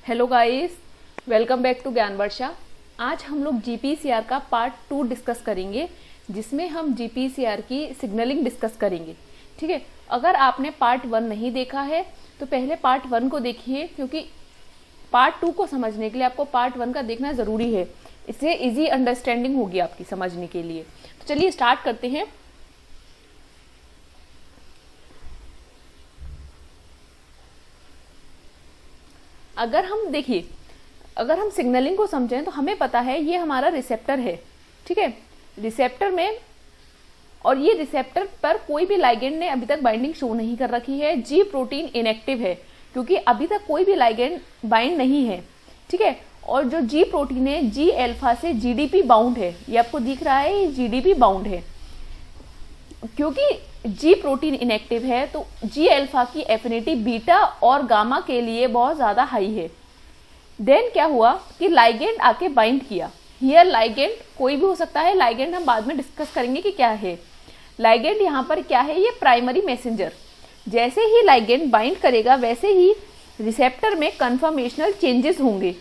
Hello guys, welcome back to Gyan Varsha. आज हम लोग जीपीसीआर का पार्ट 2 डिस्कस करेंगे, जिसमें हम जीपीसीआर की सिग्नलिंग डिस्कस करेंगे। ठीक है, अगर आपने पार्ट 1 नहीं देखा है तो पहले पार्ट 1 को देखिए, क्योंकि पार्ट 2 को समझने के लिए आपको पार्ट 1 का देखना ज़रूरी है। इससे इजी अंडरस्टैंडिंग होगी आपकी समझने के लिए। तो चलिए स्टार्ट करते हैं। अगर हम सिग्नलिंग को समझें तो हमें पता है ये हमारा रिसेप्टर है। ठीक है, रिसेप्टर में, और ये रिसेप्टर पर कोई भी लाइगेंड ने अभी तक बाइंडिंग शो नहीं कर रखी है। जी प्रोटीन इनएक्टिव है क्योंकि अभी तक कोई भी लाइगेंड बाइंड नहीं है। ठीक है, और जो जी प्रोटीन है जी अल्फा से जीडीपी बाउंड है। ये आपको दिख रहा है, ये जीडीपी बाउंड है। क्योंकि जी प्रोटीन इनएक्टिव है तो जी अल्फा की एफिनिटी बीटा और गामा के लिए बहुत ज्यादा हाई है। देन क्या हुआ कि लाइगेंड आके बाइंड किया। हियर लाइगेंड कोई भी हो सकता है, लाइगेंड हम बाद में डिस्कस करेंगे कि क्या है। लाइगेंड यहाँ पर क्या है, ये प्राइमरी मैसेंजर। जैसे ही लाइगेंड बाइंड करेगा वैसे ही रिसेप्टर में कन्फर्मेशनल चेंजेस होंगे।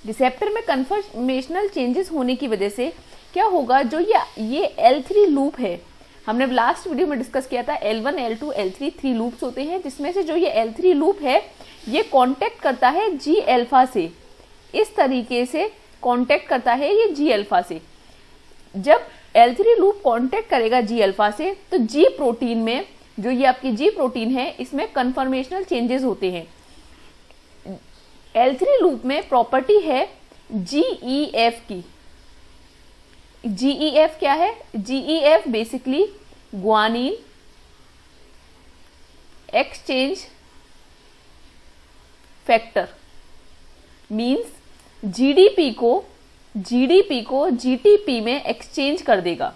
रिसेप्टर में कन्फर्मेशनल चेंजेस होने की वजह से क्या होगा, जो ये L3 लूप है, हमने लास्ट वीडियो में डिस्कस किया था L1, L2, L3 3 लूप्स होते हैं, जिसमें से जो ये L3 लूप है ये कांटेक्ट करता है जी अल्फा से। इस तरीके से कांटेक्ट करता है ये जी अल्फा से। जब L3 लूप कांटेक्ट करेगा जी अल्फा से तो जी प्रोटीन में, जो ये आपकी जी प्रोटीन है, इसमें कन्फर्मेशनल चेंजेस होते हैं। L3 लूप में प्रॉपर्टी है GEF की। GEF क्या है? GEF basically guanine exchange factor, means GDP को जीटीपी में एक्सचेंज कर देगा।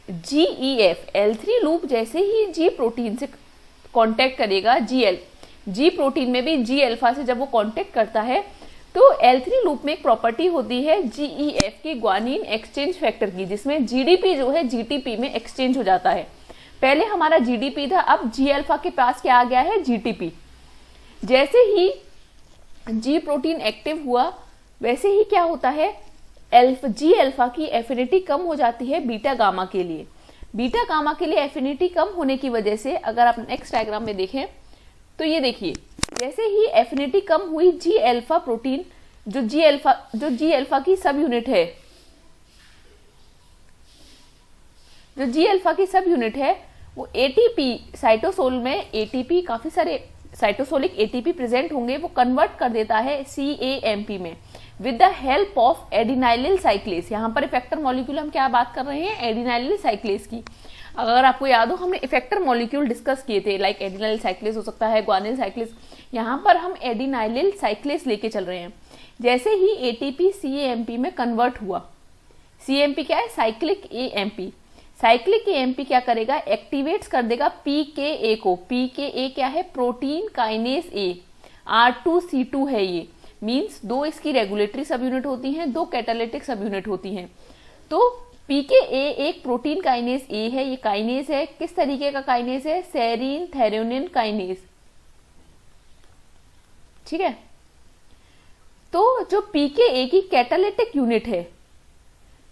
GEF L3 लूप जैसे ही जी प्रोटीन से कांटेक्ट करेगा, जी प्रोटीन में भी जी अल्फा से जब वो कांटेक्ट करता है तो L3 लूप में एक प्रॉपर्टी होती है GEF की, ग्वानिन एक्सचेंज फैक्टर की, जिसमें जीडीपी जो है जीटीपी में एक्सचेंज हो जाता है। पहले हमारा जीडीपी था, अब जी अल्फा के पास क्या आ गया है, जीटीपी। जैसे ही जी प्रोटीन एक्टिव हुआ वैसे ही क्या होता है, जी अल्फा की एफिनिटी कम हो जाती है बीटा गामा के लिए। बीटा गामा के लिए एफिनिटी कम होने की वजह से, अगर आप नेक्स्ट डायग्राम में देखें तो ये देखिए, जैसे ही एफिनिटी कम हुई, जी अल्फा प्रोटीन जो जी अल्फा की सब यूनिट है, जो जी अल्फा की सब यूनिट है, वो एटीपी, साइटोसोल में एटीपी, काफी सारे साइटोसोलिक एटीपी प्रेजेंट होंगे, वो कन्वर्ट कर देता है CAMP में with the help of adenylyl cyclase. यहाँ पर इफेक्टर मॉलिक्यूल हम क्या बात कर रहे हैं, एडिनाइलिल साइक्लेस की। अगर आपको याद हो, हमने इफेक्टर मॉलिक्यूल डिस्कस किए थे, लाइक एडिनाइलिल साइक्लेस हो सकता है, ग्वानिल साइक्लेस। यहाँ पर हम एडिनाइलिल साइक्लेस लेके चल रहे हैं। जैसे ही एटीपी CAMP में कन्वर्ट हुआ, CAMP क्या है, साइक्लिक AMP। साइक्लिक AMP क्या करेगा, एक्टिवेट्स कर देगा PKA को। PKA क्या है, प्रोटीन काइनेस A, R2C2 है ये, मींस 2 इसकी रेगुलेटरी सब यूनिट होती हैं, 2 कैटालिटिक सब यूनिट होती हैं। तो PKA एक प्रोटीन काइनेस A है, ये काइनेस है, किस तरीके का काइनेस है, सेरीन थेरोनिन काइनेस। ठीक है, तो जो PKA की कैटालिटिक यूनिट है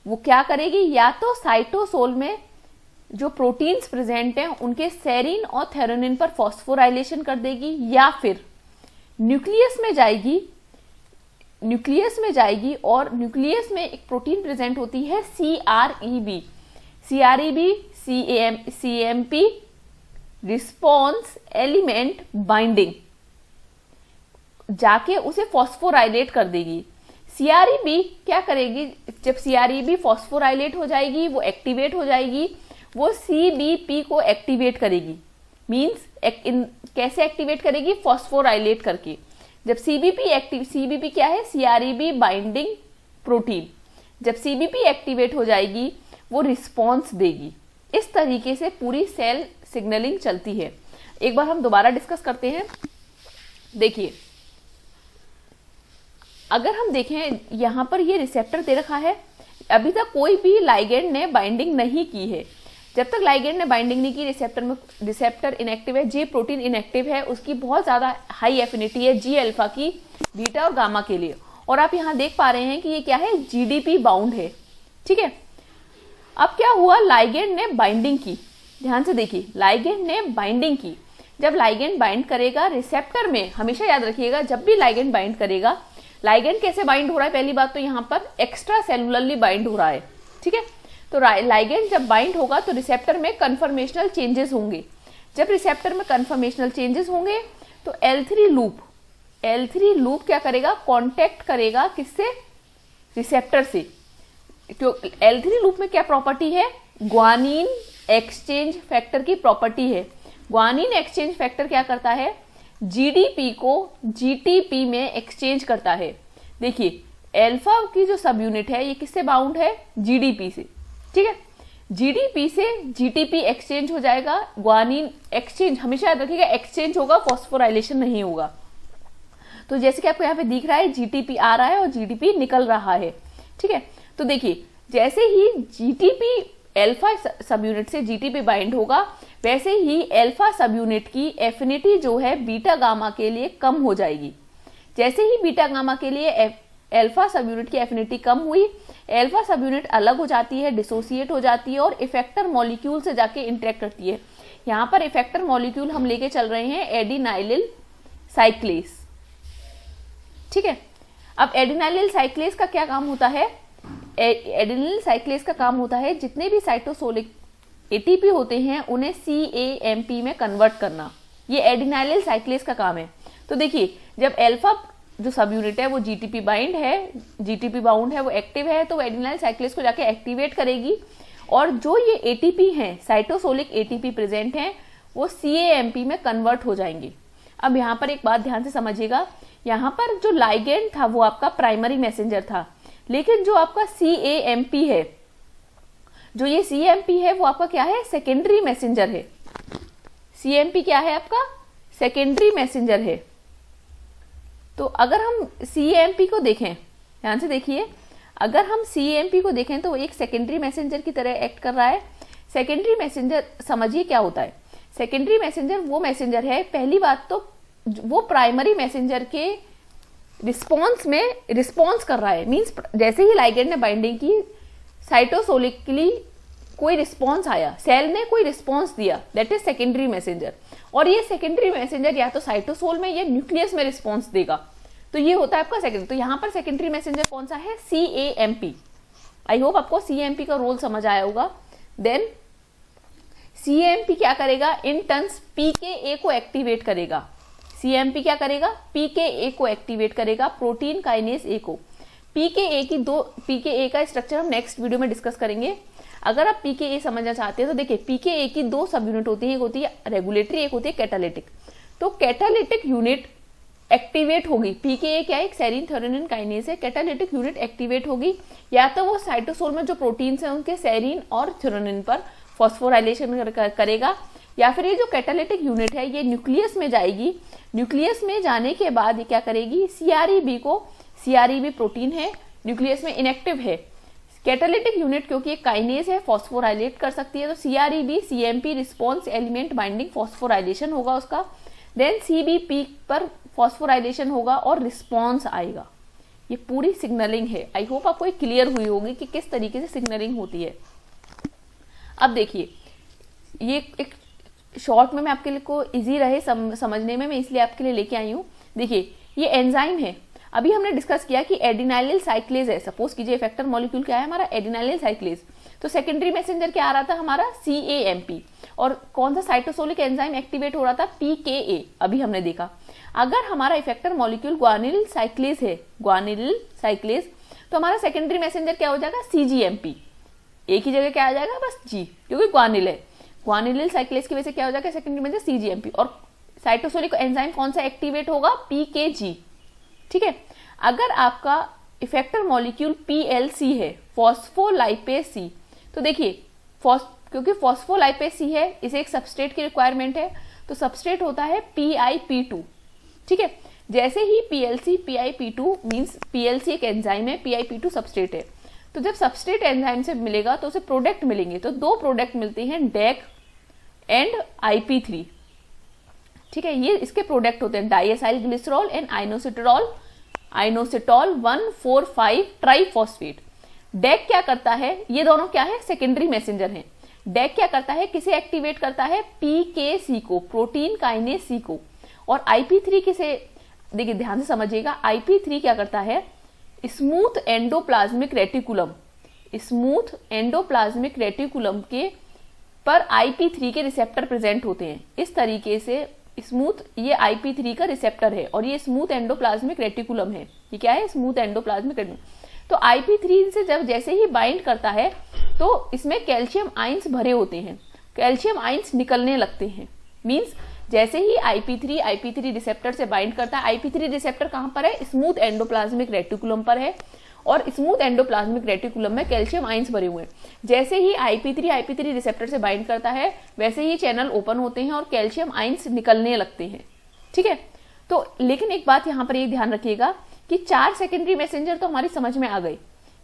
वो क्या करेगी, या तो साइटोसोल में जो प्रोटीन्स प्रेजेंट हैं उनके सेरीन और थेरोनिन पर फॉस्फोराइलेशन कर देगी, या फिर न्यूक्लियस में जाएगी और न्यूक्लियस में एक प्रोटीन प्रेजेंट होती है CREB, CMP response element binding, जाके उसे फॉस्फोराइलेट कर देगी। CREB क्या करेगी, जब CREB फॉस्फोराइलेट हो जाएगी, वो एक्टिवेट हो जाएगी, वो CBP को एक्टिवेट करेगी। मींस कैसे एक्टिवेट करेगी, फॉस्फोराइलेट करके। जब CBP क्या है, CREB बाइंडिंग प्रोटीन, जब CBP एक्टिवेट हो जाएगी वो रिस्पॉन्स देगी। इस तरीके से पूरी सेल सिग्नलिंग चलती है। एक बार हम दोबारा डिस्कस करते हैं। देखिए, अगर हम देखें, यहां पर ये रिसेप्टर दे रखा है, अभी तक कोई भी लाइगेंड ने बाइंडिंग नहीं की है। जब तक लाइगेंड ने बाइंडिंग नहीं की रिसेप्टर इनएक्टिव है, जे प्रोटीन इनएक्टिव है, उसकी बहुत ज्यादा हाई एफिनिटी है जी अल्फा की बीटा और गामा के लिए। और आप यहाँ देख पा रहे हैं कि ये क्या है, जीडीपी बाउंड है। ठीक है, अब क्या हुआ, लाइगेंड ने बाइंडिंग की, ध्यान से देखिए, लाइगेंड ने बाइंडिंग की। जब लाइगेंड बाइंड करेगा रिसेप्टर में, हमेशा याद रखिएगा जब भी लाइगेंड बाइंड करेगा, लाइगेंड कैसे बाइंड हो रहा है, पहली बात तो यहाँ पर एक्स्ट्रा सेलुलरली बाइंड हो रहा है। ठीक है, तो लाइगेंड जब बाइंड होगा तो रिसेप्टर में कन्फर्मेशनल चेंजेस होंगे। जब रिसेप्टर में कन्फर्मेशनल चेंजेस होंगे तो L3 लूप क्या करेगा, कांटेक्ट करेगा किससे, रिसेप्टर से। तो L3 लूप में क्या प्रॉपर्टी है, ग्वानिन एक्सचेंज फैक्टर की प्रॉपर्टी है। ग्वानिन एक्सचेंज फैक्टर क्या करता है, जीडीपी को जीटीपी में एक्सचेंज करता है। देखिए अल्फा की जो सब यूनिट है ये किससे बाउंड है, जीडीपी से। ठीक है, जीडीपी से जीटीपी एक्सचेंज हो जाएगा। ग्वानिन एक्सचेंज हमेशा याद रखिएगा, एक्सचेंज होगा, फॉस्फोराइलेशन नहीं होगा। तो जैसे कि आपको यहाँ पे दिख रहा है, जीटीपी आ रहा है और जीडीपी निकल रहा है। ठीक है, तो देखिए जैसे ही जीटीपी अल्फा सब यूनिट से जीटीपी बाइंड होगा, वैसे ही अल्फा सब यूनिट की एफिनिटी जो है बीटा गामा के लिए कम हो जाएगी। जैसे ही बीटा गामा के लिए अल्फा सब यूनिट की एफिनिटी कम हुई, अल्फा सब यूनिट अलग हो जाती है, डिसोसिएट हो जाती है और इफेक्टर मॉलिक्यूल से जाके इंटरेक्ट करती है। यहाँ पर इफेक्टर मॉलिक्यूल हम लेके चल रहे हैं एडिनाइलिल साइक्लेस। ठीक है, अब एडिनाइलिल साइक्लेस का क्या काम होता है, एडिनाइलिल साइक्लेस का काम होता है जितने भी साइटोसोलिक एटीपी होते हैं उन्हें सीएएमपी में कन्वर्ट करना। ये एडिनाइलिल साइक्लेस का काम है। तो देखिए जब अल्फा जो सब यूनिट है वो जीटीपी बाइंड है, जीटीपी बाउंड है, वो एक्टिव है, तो वो एडिनाइलिल साइक्लेस को जाके एक्टिवेट करेगी और जो ये एटीपी हैं, साइटोसोलिक एटीपी प्रेजेंट हैं, वो सीएएमपी में कन्वर्ट हो जाएंगे। अब यहाँ पर एक बात ध्यान से समझिएगा, यहाँ पर जो लाइगेंड था वो आपका प्राइमरी मैसेंजर था, लेकिन जो आपका सीएएमपी है, जो ये सीएमपी है वो आपका क्या है, सेकेंडरी मैसेंजर है। सीएमपी क्या है आपका, सेकेंडरी मैसेंजर है। तो अगर हम सीएमपी को देखें, ध्यान से देखिए, अगर हम सीएमपी को देखें तो वो एक सेकेंडरी मैसेंजर की तरह एक्ट कर रहा है। सेकेंडरी मैसेंजर समझिए क्या होता है, सेकेंडरी मैसेंजर वो मैसेंजर है, पहली बात तो वो प्राइमरी मैसेंजर के रिस्पॉन्स में रिस्पॉन्स कर रहा है। मींस जैसे ही लाइगेंड ने बाइंडिंग की, साइटोसोलिकली कोई रिस्पॉन्स आया, सेल ने कोई रिस्पॉन्स दिया, दैट इज सेकेंडरी मैसेंजर। और ये सेकेंडरी मैसेंजर या तो साइटोसोल में या न्यूक्लियस में रिस्पॉन्स देगा, तो ये होता है आपका सेकेंडरी। तो यहाँ पर सेकेंडरी मैसेंजर कौन सा है, सीएएमपी। आई होप आपको सीएमपी का रोल समझ आया होगा। देन सीएमपी क्या करेगा, इन टर्न्स पीकेए को एक्टिवेट करेगा। सीएमपी क्या करेगा, पीकेए को एक्टिवेट करेगा, प्रोटीन काइनेज ए को। पीकेए का स्ट्रक्चर हम नेक्स्ट वीडियो में डिस्कस करेंगे। अगर आप पीकेए समझना चाहते हैं तो देखिए पीकेए की दो सब यूनिट होती है, एक होती है रेगुलेटरी, एक होती है कैटालिटिक। तो कैटालिटिक यूनिट एक्टिवेट होगी, पीकेए क्या है, एक सेरीन थ्योरेनिन काइनेज है, कैटालिटिक यूनिट एक्टिवेट होगी, या तो वो साइटोसोल में जो प्रोटीन्स हैं उनके सेरीन और थ्योरेनिन पर फॉस्फोराइलेशन करेगा, या फिर ये जो कैटालिटिक यूनिट है ये न्यूक्लियस में जाएगी। न्यूक्लियस में जाने के बाद ये क्या करेगी, सीआरईबी को, सीआरईबी प्रोटीन है, न्यूक्लियस में इनएक्टिव है। कैटालिटिक यूनिट क्योंकि एक काइनेज है, फॉस्फोराइलेट कर सकती है, तो CREB cAMP response element binding phosphorylation होगा उसका। देन सीबीपी पर फॉस्फोराइलेशन होगा और रिस्पॉन्स आएगा। ये पूरी सिग्नलिंग है। आई होप आपको क्लियर हुई होगी कि किस तरीके से सिग्नलिंग होती है। अब देखिए ये एक शॉर्ट में मैं आपके लिए को इजी रहे समझने में, मैं इसलिए आपके लिए लेके आई हूँ। देखिए ये एंजाइम है, अभी हमने डिस्कस किया कि एडिनाइलिल साइक्लेज है। सपोज कीजिए इफेक्टर मॉलिक्यूल क्या है हमारा, एडिनाइलिल साइक्लेज। तो सेकेंडरी मैसेंजर क्या आ रहा था हमारा, सीएएमपी। और कौन सा साइटोसोलिक एंजाइम एक्टिवेट हो रहा था, पीकेए। अभी हमने देखा अगर हमारा इफेक्टर मॉलिक्यूल ग्वानिलिल साइक्लेज है, ग्वानिलिल साइक्लेज, तो हमारा सेकेंडरी मैसेंजर क्या हो जाएगा, सीजीएमपी। एक ही जगह क्या आ जाएगा, बस जी, क्योंकि ग्वानिल है। ग्वानिलिल साइक्लेज की वजह से क्या हो जाएगा, सेकेंडरी मैसेंजर सीजीएमपी। और साइटोसोलिक एंजाइम कौन सा एक्टिवेट होगा, पीकेजी। ठीक है, अगर आपका इफेक्टर मॉलिक्यूल पीएलसी है, फॉस्फोलाइपेज सी, तो देखिए क्योंकि फॉस्फोलाइपेज सी है, इसे एक सबस्ट्रेट की रिक्वायरमेंट है, तो सबस्ट्रेट होता है PIP2। ठीक है, जैसे ही PLC PIP2 मींस PLC एक एंजाइम है, PIP2 सबस्ट्रेट है, तो जब सबस्ट्रेट एंजाइम से मिलेगा तो उसे प्रोडक्ट मिलेंगे, तो 2 प्रोडक्ट मिलते हैं, डेक एंड IP3। ठीक है, ये इसके प्रोडक्ट होते हैं, diacyl glycerol and inositol 1,4,5 triphosphate. DAG क्या करता है, ये दोनों क्या है, सेकेंडरी मैसेंजर हैं। डेक क्या करता है, किसे एक्टिवेट करता है, PKC को, प्रोटीन काइनेज C को। और IP3 किसे, देखिए ध्यान से समझिएगा, IP3 क्या करता है, स्मूथ एंडोप्लाज्मिक रेटिकुलम के पर IP3 के रिसेप्टर प्रेजेंट होते हैं। इस तरीके से स्मूथ, ये IP3 का रिसेप्टर है और ये स्मूथ एंडोप्लाज्मिक रेटिकुलम है। ये क्या है, स्मूथ एंडोप्लाज्मिक रेटिकुलम। तो IP3 से जब जैसे ही बाइंड करता है तो इसमें कैल्शियम आइंस भरे होते हैं, कैल्शियम आइंस निकलने लगते हैं। मींस जैसे ही IP3 रिसेप्टर से बाइंड करता है, IP3 रिसेप्टर कहां पर है, स्मूथ एंडोप्लाज्मिक रेटिकुलम पर है, और स्मूथ एंडोप्लाज्मिक रेटिकुलम में कैल्शियम आइंस भरे हुए हैं। जैसे ही IP3 रिसेप्टर से बाइंड करता है वैसे ही चैनल ओपन होते हैं और कैल्शियम आइंस निकलने लगते हैं। ठीक है, तो लेकिन एक बात यहाँ पर ये ध्यान रखिएगा कि 4 सेकेंडरी मैसेंजर तो हमारी समझ में आ गई,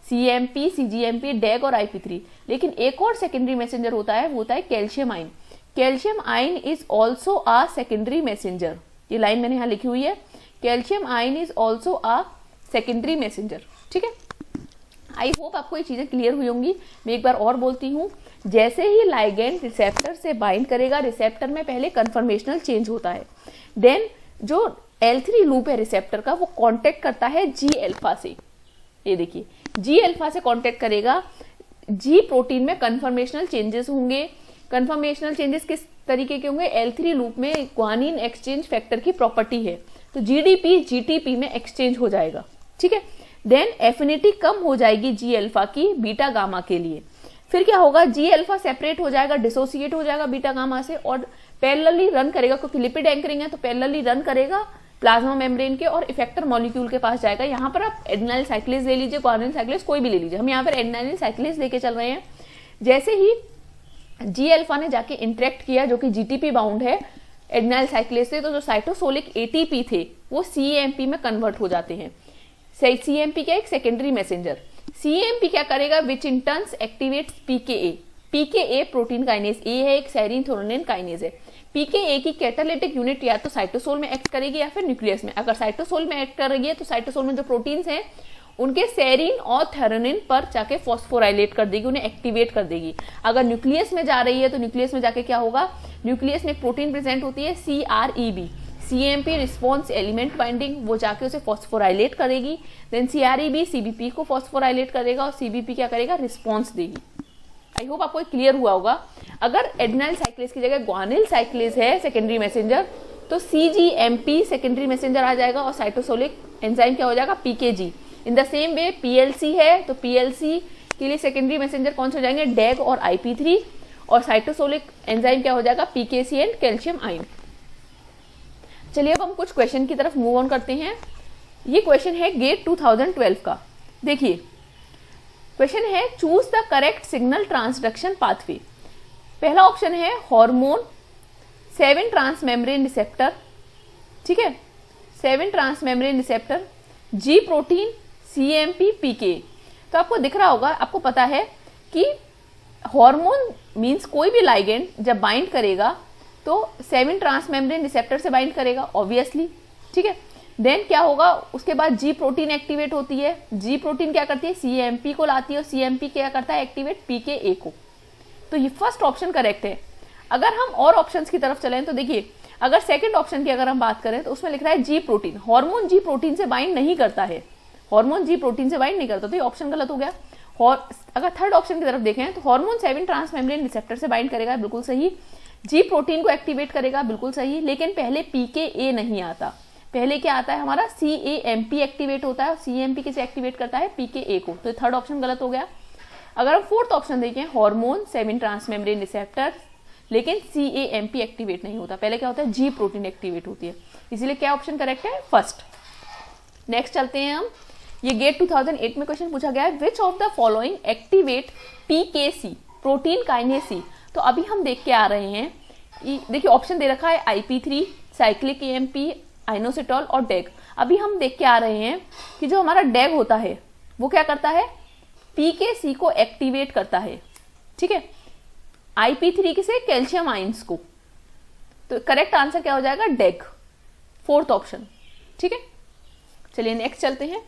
CMP, CGMP, डेग और IP3, लेकिन एक और सेकेंडरी मैसेंजर होता है, वो होता है calcium ion. Calcium ion is also a secondary messenger, ये लाइन मैंने यहाँ लिखी हुई है, calcium ion is also a secondary messenger. ठीक है, आई होप आपको ये चीजें क्लियर हुई होंगी। मैं एक बार और बोलती हूँ, जैसे ही लाइगेंड रिसेप्टर से बाइंड करेगा, रिसेप्टर में पहले कन्फर्मेशनल चेंज होता है, देन जो L3 लूप है रिसेप्टर का, वो कांटेक्ट करता है G अल्फा से। ये देखिए, G अल्फा से कांटेक्ट करेगा, G प्रोटीन में कन्फर्मेशनल चेंजेस होंगे। कन्फर्मेशनल चेंजेस किस तरीके के होंगे, L3 लूप में ग्वानिन एक्सचेंज फैक्टर की प्रॉपर्टी है, तो GDP GTP में एक्सचेंज हो जाएगा। ठीक है, देन एफिनिटी कम हो जाएगी G अल्फा की बीटा गामा के लिए। फिर क्या होगा, G अल्फा सेपरेट हो जाएगा, डिसोसिएट हो जाएगा बीटा गामा से, और पैरेलली रन करेगा, क्योंकि लिपिड एंकरिंग है तो पैरेलली रन करेगा प्लाज्मा मेम्ब्रेन के और इफेक्टर मॉलिक्यूल के पास जाएगा। यहाँ पर आप एडेनाइल साइक्लेज ले लीजिए, ग्वानिन साइक्लेज कोई भी ले लीजिए, हम यहाँ पर एडेनाइल साइक्लेज लेके चल रहे हैं। जैसे ही G अल्फा ने जाके इंटरेक्ट किया, जो कि GTP बाउंड है एडेनाइल साइक्लेज से, तो जो साइटोसोलिक ATP थे वो CAMP में कन्वर्ट हो जाते हैं। CAMP क्या, एक सेकेंडरी मैसेंजर। CAMP क्या करेगा, which in turns activates PKA। PKA protein kinase A है, एक सेरीन थ्रोनिन काइनेज है। PKA की कैटालिटिक यूनिट या तो साइटोसोल में एक्ट करेगी या फिर न्यूक्लियस में। अगर साइटोसोल में एक्ट कर रही है तो साइटोसोल में जो प्रोटीन्स हैं उनके सेरीन और थेरोनिन पर जाके फॉस्फोराइलेट कर देगी, उन्हें एक्टिवेट कर देगी। अगर न्यूक्लियस में जा रही है तो न्यूक्लियस में जाके क्या होगा, न्यूक्लियस में एक प्रोटीन प्रेजेंट होती है CREB, CMP response element binding, वो जाके उसे फॉस्फोराइलेट करेगी। देन CREB CBP को फॉस्फोराइलेट करेगा और CBP क्या करेगा, रिस्पॉन्स देगी। आई होप आपको क्लियर हुआ होगा। अगर एडेनाइल साइक्लेज की जगह ग्वानिल साइक्लेज है सेकेंडरी मैसेंजर, तो CGMP सेकेंडरी मैसेंजर आ जाएगा और साइटोसोलिक एंजाइम क्या हो जाएगा, PKG। In the same way PLC है तो PLC के लिए सेकेंडरी मैसेंजर कौन से हो जाएंगे, डेग और IP3, और साइटोसोलिक एंजाइम क्या हो जाएगा, PKC एंड कैल्शियम आइन। चलिए अब हम कुछ क्वेश्चन की तरफ मूव ऑन करते हैं। ये क्वेश्चन है गेट 2012 का। देखिए क्वेश्चन है, choose the correct signal transduction pathway. पहला ऑप्शन है हार्मोन 7 ट्रांसमेम्ब्रेन रिसेप्टर, ठीक है, 7 transmembrane receptor, G protein, CMP, PK। तो आपको दिख रहा होगा, आपको पता है कि हार्मोन मींस कोई भी लाइगेंड जब बाइंड करेगा तो 7 ट्रांसमेम्ब्रेन रिसेप्टर से बाइंड करेगा ऑब्वियसली। ठीक है, देन क्या होगा, उसके बाद G प्रोटीन एक्टिवेट होती है। G प्रोटीन क्या करती है, CMP को लाती है और CMP क्या करता है, एक्टिवेट PKA को। तो ये फर्स्ट ऑप्शन करेक्ट है। अगर हम और ऑप्शंस की तरफ चलें तो देखिए, अगर सेकंड ऑप्शन की अगर हम बात करें तो उसमें लिख रहा है G protein, hormone G protein से बाइंड नहीं करता है, हार्मोन G प्रोटीन से बाइंड नहीं करता, तो ये ऑप्शन गलत हो गया। और अगर थर्ड ऑप्शन की तरफ देखें तो हार्मोन 7 ट्रांसमेम्ब्रेन रिसेप्टर से बाइंड करेगा, बिल्कुल सही। G प्रोटीन को एक्टिवेट करेगा, बिल्कुल सही, लेकिन पहले PKA नहीं आता, पहले क्या आता है हमारा CAMP एक्टिवेट होता है और CMP किसे एक्टिवेट करता है, PKA को, तो थर्ड ऑप्शन गलत हो गया। अगर हम फोर्थ ऑप्शन देखें, हार्मोन 7 ट्रांसमेम्ब्रेन रिसेप्टर लेकिन CAMP एक्टिवेट नहीं होता, पहले क्या होता है, G प्रोटीन एक्टिवेट होती है, इसीलिए क्या ऑप्शन करेक्ट है, फर्स्ट। नेक्स्ट चलते हैं हम, ये गेट 2008 में क्वेश्चन पूछा गया है, which of the following activate PKC protein kinase C। तो अभी हम देख के आ रहे हैं, देखिए ऑप्शन दे रखा है IP3, साइक्लिक AMP, आइनोसिटॉल और डेग। अभी हम देख के आ रहे हैं कि जो हमारा डेग होता है वो क्या करता है, PKC को एक्टिवेट करता है, ठीक है, IP3 किसे, कैल्शियम आयंस को। तो करेक्ट आंसर क्या हो जाएगा, डेग, फोर्थ ऑप्शन, ठीक है। चलिए नेक्स्ट चलते हैं।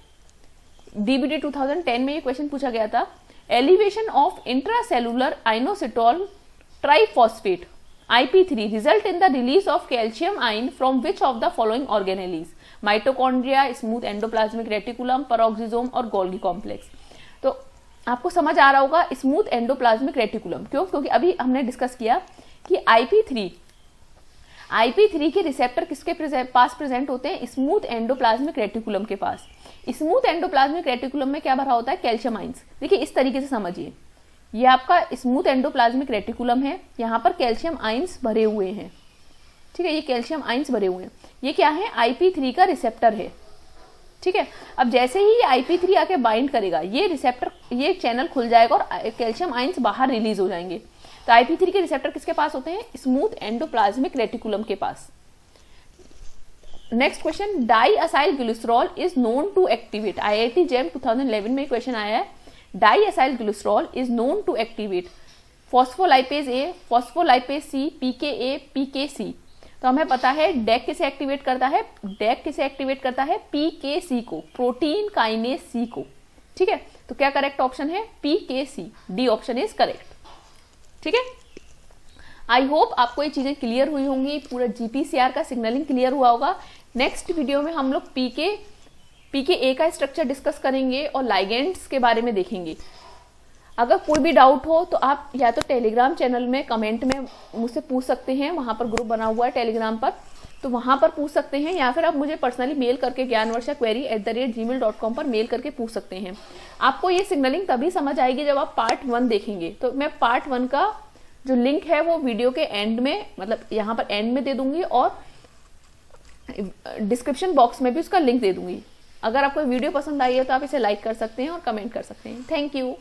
DBT 2010 में ये क्वेश्चन पूछा गया था, elevation of intracellular inositol triphosphate IP3 result in the release of calcium ion from which of the following organelles, mitochondria, smooth endoplasmic reticulum, peroxisome और गोल्गी कॉम्प्लेक्स। तो आपको समझ आ रहा होगा स्मूथ एंडोप्लाज्मिक रेटिकुलम, क्यों, क्योंकि अभी हमने डिस्कस किया कि IP3 के रिसेप्टर किसके पास प्रेजेंट होते हैं, स्मूथ एंडोप्लाज्मिक रेटिकुलम के पास। स्मूथ एंडोप्लाज्मिक रेटिकुलम में क्या भरा होता है, कैल्शियम आयंस। देखिए इस तरीके से समझिए, ये आपका स्मूथ एंडोप्लाज्मिक रेटिकुलम है, यहाँ पर कैल्शियम आयंस भरे हुए हैं, ठीक है, ये कैल्शियम आयंस भरे हुए हैं। ये क्या है, IP3 का रिसेप्टर है, ठीक है। अब जैसे ही ये IP3 आके बाइंड करेगा, ये रिसेप्टर, ये चैनल खुल जाएगा और कैल्शियम आयंस बाहर रिलीज हो जाएंगे। तो IP3 के रिसेप्टर किसके पास होते हैं, स्मूथ एंडोप्लाज्मिक रेटिकुलम के पास। Next question, diacyl glycerol is known to activate, IIT JAM 2011 में क्वेश्चन आया है, diacyl glycerol is known to activate phospholipase A, phospholipase C, PKA, PKC। तो हमें पता है डेक किसे एक्टिवेट करता है, डेक किसे एक्टिवेट करता है, PKC को, प्रोटीन काइनेज C को, ठीक है। तो क्या करेक्ट ऑप्शन है, PKC, D option is correct, ठीक है। आई होप आपको ये चीजें क्लियर हुई होंगी, पूरा GPCR का सिग्नलिंग क्लियर हुआ होगा। नेक्स्ट वीडियो में हम लोग PKA का स्ट्रक्चर डिस्कस करेंगे और लाइगेंड्स के बारे में देखेंगे। अगर कोई भी डाउट हो तो आप या तो टेलीग्राम चैनल में कमेंट में मुझसे पूछ सकते हैं, वहां पर ग्रुप बना हुआ है टेलीग्राम पर, तो वहां पर पूछ सकते हैं, या फिर आप मुझे पर्सनली मेल करके gyanvarshaquery@gmail.com पर मेल करके पूछ सकते हैं। आपको ये सिग्नलिंग तभी समझ आएगी जब आप पार्ट 1 देखेंगे। तो मैं पार्ट 1 का जो लिंक है वो वीडियो के एंड में, मतलब यहाँ पर एंड में दे दूंगी और डिस्क्रिप्शन बॉक्स में भी उसका लिंक दे दूंगी। अगर आपको वीडियो पसंद आई है तो आप इसे लाइक कर सकते हैं और कमेंट कर सकते हैं। Thank you.